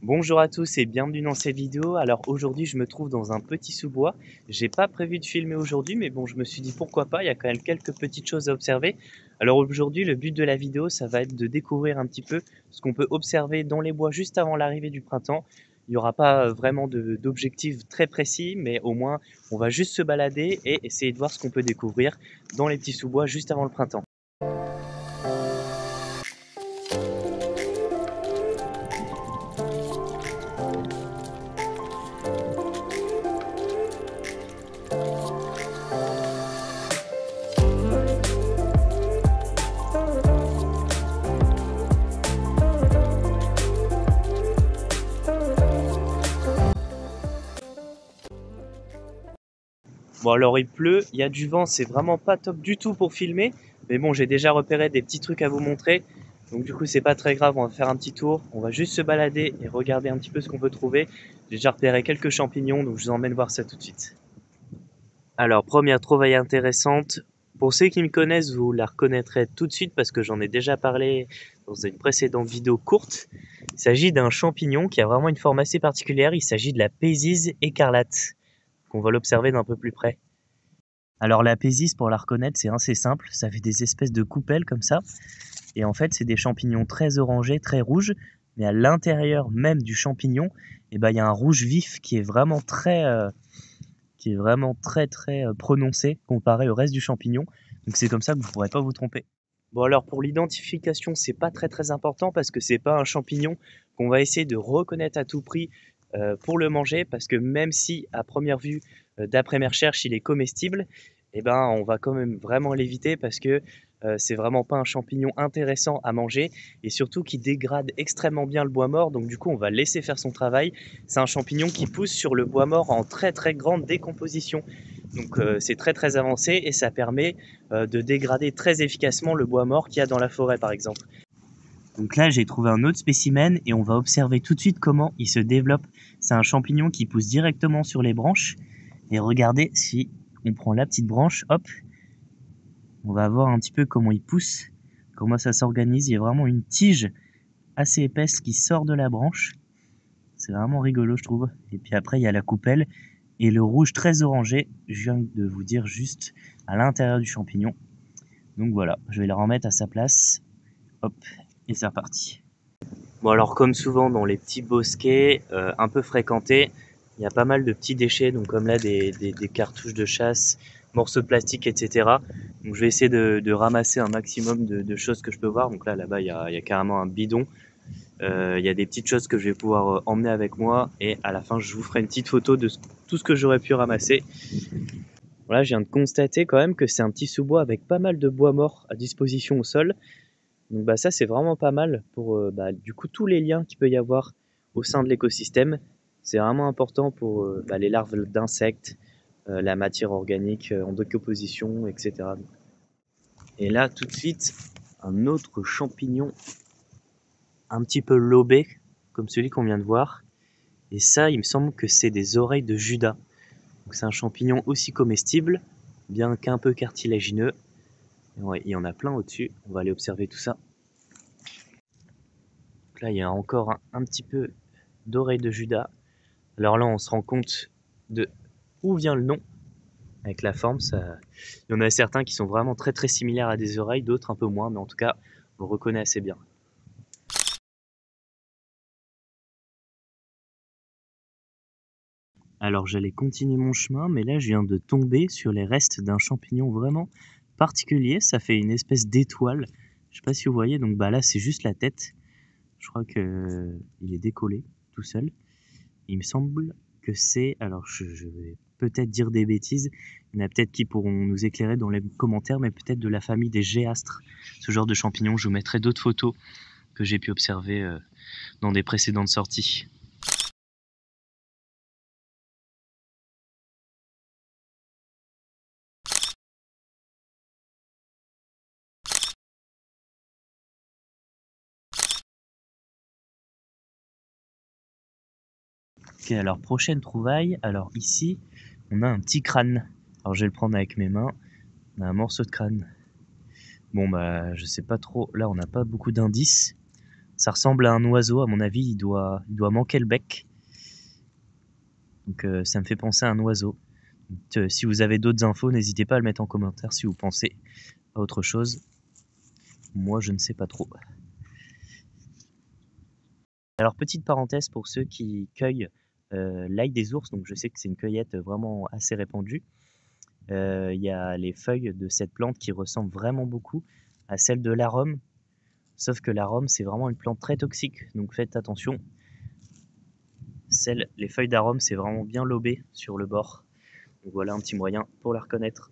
Bonjour à tous et bienvenue dans cette vidéo. Alors aujourd'hui je me trouve dans un petit sous-bois. J'ai pas prévu de filmer aujourd'hui mais bon je me suis dit pourquoi pas, il y a quand même quelques petites choses à observer. Alors aujourd'hui le but de la vidéo ça va être de découvrir un petit peu ce qu'on peut observer dans les bois juste avant l'arrivée du printemps. Il n'y aura pas vraiment d'objectif très précis mais au moins on va juste se balader et essayer de voir ce qu'on peut découvrir dans les petits sous-bois juste avant le printemps. Bon alors il pleut, il y a du vent, c'est vraiment pas top du tout pour filmer. Mais bon, j'ai déjà repéré des petits trucs à vous montrer. Donc du coup, c'est pas très grave, on va faire un petit tour. On va juste se balader et regarder un petit peu ce qu'on peut trouver. J'ai déjà repéré quelques champignons, donc je vous emmène voir ça tout de suite. Alors, première trouvaille intéressante. Pour ceux qui me connaissent, vous la reconnaîtrez tout de suite parce que j'en ai déjà parlé dans une précédente vidéo courte. Il s'agit d'un champignon qui a vraiment une forme assez particulière. Il s'agit de la Pézise écarlate, qu'on va l'observer d'un peu plus près. Alors la Pézise, pour la reconnaître, c'est assez simple. Ça fait des espèces de coupelles comme ça. Et en fait, c'est des champignons très orangés, très rouges. Mais à l'intérieur même du champignon, il y a un rouge vif qui est vraiment très prononcé comparé au reste du champignon. Donc c'est comme ça que vous ne pourrez pas vous tromper. Bon alors pour l'identification, c'est pas très important parce que c'est pas un champignon qu'on va essayer de reconnaître à tout prix pour le manger, parce que même si à première vue, d'après mes recherches, il est comestible, on va quand même vraiment l'éviter parce que c'est vraiment pas un champignon intéressant à manger et surtout qui dégrade extrêmement bien le bois mort. Donc du coup, on va laisser faire son travail. C'est un champignon qui pousse sur le bois mort en très grande décomposition. Donc c'est très avancé et ça permet de dégrader très efficacement le bois mort qu'il y a dans la forêt par exemple. Donc là, j'ai trouvé un autre spécimen et on va observer tout de suite comment il se développe. C'est un champignon qui pousse directement sur les branches. Et regardez, si on prend la petite branche, hop, on va voir un petit peu comment il pousse, comment ça s'organise. Il y a vraiment une tige assez épaisse qui sort de la branche. C'est vraiment rigolo, je trouve. Et puis après, il y a la coupelle et le rouge très orangé. Je viens de vous dire juste à l'intérieur du champignon. Donc voilà, je vais le remettre à sa place. Hop, et c'est reparti. Bon alors comme souvent dans les petits bosquets un peu fréquentés, il y a pas mal de petits déchets, donc comme là des cartouches de chasse, morceaux de plastique, etc. Donc je vais essayer de ramasser un maximum de choses que je peux voir. Donc là-bas il y a carrément un bidon. Il y a des petites choses que je vais pouvoir emmener avec moi et à la fin je vous ferai une petite photo de tout ce que j'aurais pu ramasser. Voilà, je viens de constater quand même que c'est un petit sous-bois avec pas mal de bois mort à disposition au sol. Donc ça c'est vraiment pas mal pour du coup tous les liens qu'il peut y avoir au sein de l'écosystème. C'est vraiment important pour les larves d'insectes, la matière organique en décomposition, etc. Et là tout de suite un autre champignon un petit peu lobé comme celui qu'on vient de voir. Et ça il me semble que c'est des oreilles de Judas. Donc c'est un champignon aussi comestible, bien qu'un peu cartilagineux. Et ouais, il y en a plein au-dessus, on va aller observer tout ça. Donc là il y a encore un petit peu d'oreilles de Judas. Alors là, on se rend compte de où vient le nom avec la forme. Ça... Il y en a certains qui sont vraiment très similaires à des oreilles, d'autres un peu moins, mais en tout cas, on le reconnaît assez bien. Alors j'allais continuer mon chemin, mais là je viens de tomber sur les restes d'un champignon vraiment particulier. Ça fait une espèce d'étoile. Je sais pas si vous voyez, donc là c'est juste la tête. Je crois que il est décollé tout seul. Il me semble que c'est, alors je vais peut-être dire des bêtises, il y en a peut-être qui pourront nous éclairer dans les commentaires, mais peut-être de la famille des géastres, ce genre de champignons. Je vous mettrai d'autres photos que j'ai pu observer dans des précédentes sorties. Ok, alors prochaine trouvaille, alors ici on a un petit crâne. Alors je vais le prendre avec mes mains, on a un morceau de crâne. Bon je sais pas trop, là on n'a pas beaucoup d'indices. Ça ressemble à un oiseau, à mon avis, il doit manquer le bec. Donc ça me fait penser à un oiseau. Donc, si vous avez d'autres infos, n'hésitez pas à le mettre en commentaire si vous pensez à autre chose. Moi, je ne sais pas trop. Alors, petite parenthèse pour ceux qui cueillent l'ail des ours, donc je sais que c'est une cueillette vraiment assez répandue. Il y a les feuilles de cette plante qui ressemblent vraiment beaucoup à celles de l'arôme, sauf que l'arôme c'est vraiment une plante très toxique, donc faites attention. Les feuilles d'arôme c'est vraiment bien lobé sur le bord, donc voilà un petit moyen pour la reconnaître.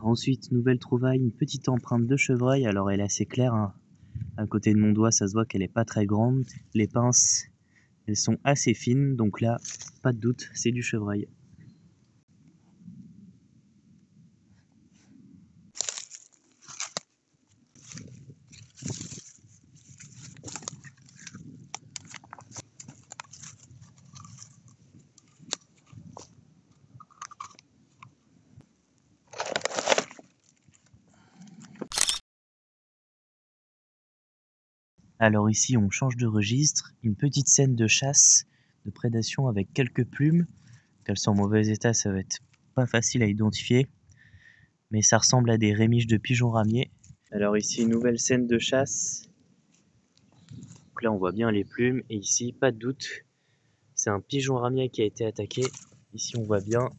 Ensuite, nouvelle trouvaille, une petite empreinte de chevreuil, alors elle est assez claire, hein. À côté de mon doigt ça se voit qu'elle est pas très grande, les pinces elles sont assez fines, donc là pas de doute c'est du chevreuil. Alors ici on change de registre, une petite scène de chasse, de prédation avec quelques plumes. Qu'elles sont en mauvais état, ça va être pas facile à identifier, mais ça ressemble à des rémiges de pigeons ramiers. Alors ici une nouvelle scène de chasse. Donc là on voit bien les plumes et ici pas de doute, c'est un pigeon ramier qui a été attaqué. Ici on voit bien,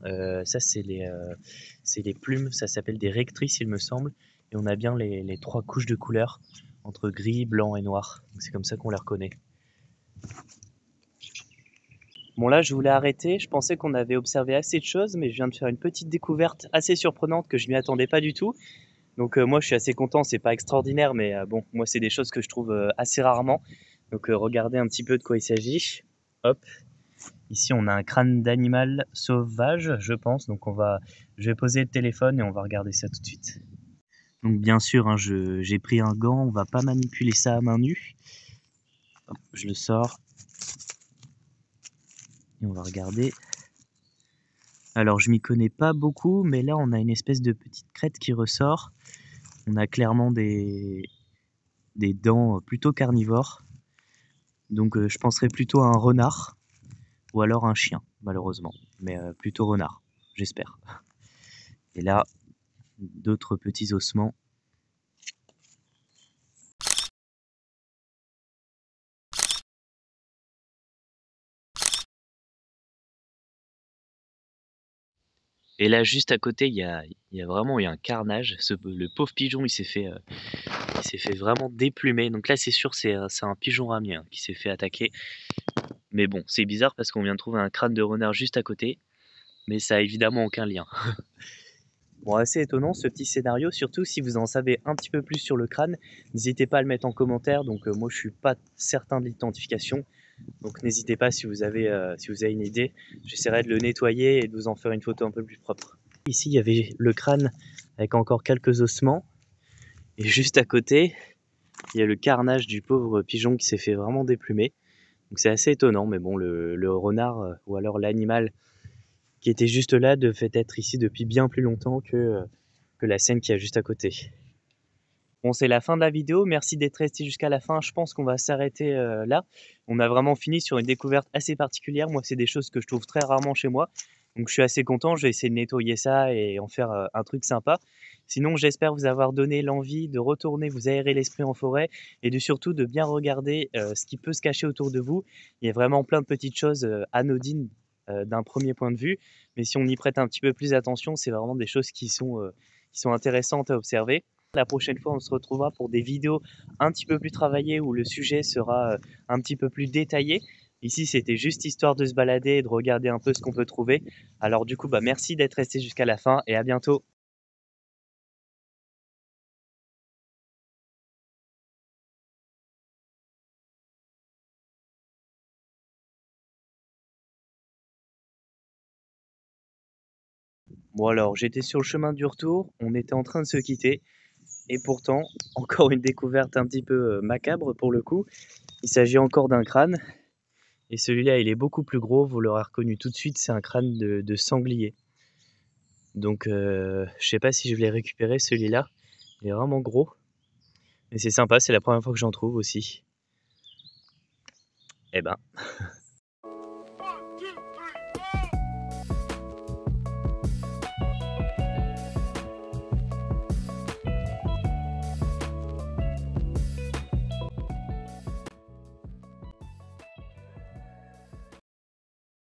ça c'est les plumes, ça s'appelle des rectrices il me semble, et on a bien les trois couches de couleurs entre gris, blanc et noir. C'est comme ça qu'on les reconnaît. Bon là je voulais arrêter, je pensais qu'on avait observé assez de choses, mais je viens de faire une petite découverte assez surprenante que je m'y attendais pas du tout. Donc moi je suis assez content, c'est pas extraordinaire, mais bon, moi c'est des choses que je trouve assez rarement. Donc regardez un petit peu de quoi il s'agit. Hop, ici on a un crâne d'animal sauvage, je pense. Donc je vais poser le téléphone et on va regarder ça tout de suite. Donc bien sûr, hein, j'ai pris un gant, on va pas manipuler ça à main nue. Hop, je le sors et on va regarder. Alors je m'y connais pas beaucoup, mais là on a une espèce de petite crête qui ressort. On a clairement des dents plutôt carnivores. Donc je penserais plutôt à un renard ou alors un chien, malheureusement. Mais plutôt renard, j'espère. Et là, d'autres petits ossements. Et là, juste à côté, il y a vraiment eu un carnage. Le pauvre pigeon, il s'est fait vraiment déplumer. Donc là, c'est sûr, c'est un pigeon ramier hein, qui s'est fait attaquer. Mais bon, c'est bizarre parce qu'on vient de trouver un crâne de renard juste à côté. Mais ça a évidemment aucun lien. Bon, assez étonnant ce petit scénario, surtout si vous en savez un petit peu plus sur le crâne, n'hésitez pas à le mettre en commentaire. Donc moi je suis pas certain de l'identification, donc n'hésitez pas si vous avez une idée, j'essaierai de le nettoyer et de vous en faire une photo un peu plus propre. Ici il y avait le crâne avec encore quelques ossements, et juste à côté il y a le carnage du pauvre pigeon qui s'est fait vraiment déplumer. Donc c'est assez étonnant, mais bon le renard ou alors l'animal qui était juste là devait être ici depuis bien plus longtemps que la scène qui est juste à côté. Bon, c'est la fin de la vidéo, merci d'être resté jusqu'à la fin, je pense qu'on va s'arrêter là. On a vraiment fini sur une découverte assez particulière, moi c'est des choses que je trouve très rarement chez moi, donc je suis assez content, je vais essayer de nettoyer ça et en faire un truc sympa. Sinon j'espère vous avoir donné l'envie de retourner vous aérer l'esprit en forêt et surtout de bien regarder ce qui peut se cacher autour de vous. Il y a vraiment plein de petites choses anodines d'un premier point de vue, mais si on y prête un petit peu plus attention, c'est vraiment des choses qui sont intéressantes à observer. La prochaine fois, on se retrouvera pour des vidéos un petit peu plus travaillées où le sujet sera un petit peu plus détaillé. Ici, c'était juste histoire de se balader et de regarder un peu ce qu'on peut trouver. Alors du coup, merci d'être resté jusqu'à la fin et à bientôt. Bon alors, j'étais sur le chemin du retour, on était en train de se quitter. Et pourtant, encore une découverte un petit peu macabre pour le coup. Il s'agit encore d'un crâne. Et celui-là, il est beaucoup plus gros, vous l'aurez reconnu tout de suite, c'est un crâne de sanglier. Donc je sais pas si je vais les récupérer celui-là. Il est vraiment gros. Et c'est sympa, c'est la première fois que j'en trouve aussi. Eh ben,